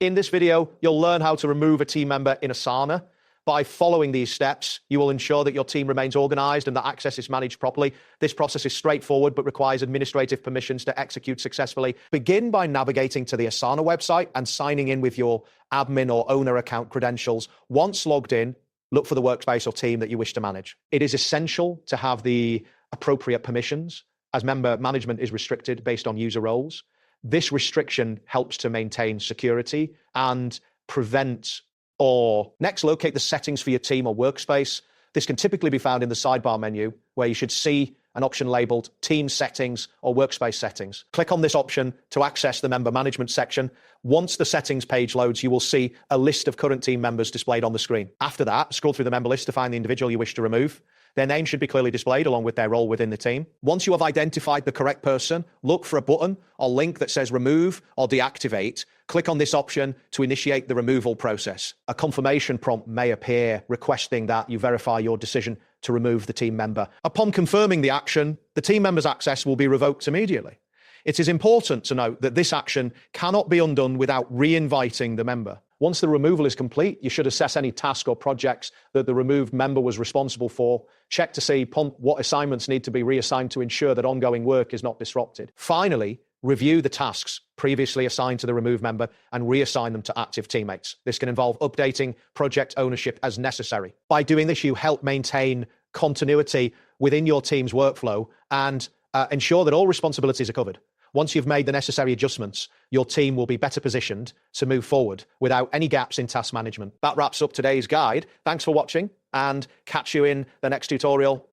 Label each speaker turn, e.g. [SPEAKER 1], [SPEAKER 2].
[SPEAKER 1] In this video, you'll learn how to remove a team member in AsanA. By following these steps, you will ensure that your team remains organized and that access is managed properly. This process is straightforward but requires administrative permissions to execute successfully. Begin by navigating to the AsanA website and signing in with your admin or owner account credentials. Once logged in, look for the workspace or team that you wish to manage. It is essential to have the appropriate permissions, as member management is restricted based on user roles. This restriction helps to maintain security and prevent or next locate the settings for your team or workspace. This can typically be found in the sidebar menu, where you should see an option labeled Team Settings or Workspace Settings. Click on this option to access the Member Management section. Once the settings page loads, you will see a list of current team members displayed on the screen. After that, scroll through the member list to find the individual you wish to remove. Their name should be clearly displayed along with their role within the team. Once you have identified the correct person, look for a button or link that says Remove or Deactivate. Click on this option to initiate the removal process. A confirmation prompt may appear requesting that you verify your decision to remove the team member. Upon confirming the action, the team member's access will be revoked immediately. It is important to note that this action cannot be undone without re-inviting the member. Once the removal is complete, you should assess any task or projects that the removed member was responsible for. Check to see what assignments need to be reassigned to ensure that ongoing work is not disrupted. Finally, review the tasks previously assigned to the removed member and reassign them to active teammates. This can involve updating project ownership as necessary. By doing this, you help maintain continuity within your team's workflow and ensure that all responsibilities are covered. Once you've made the necessary adjustments, your team will be better positioned to move forward without any gaps in task management. That wraps up today's guide. Thanks for watching and catch you in the next tutorial.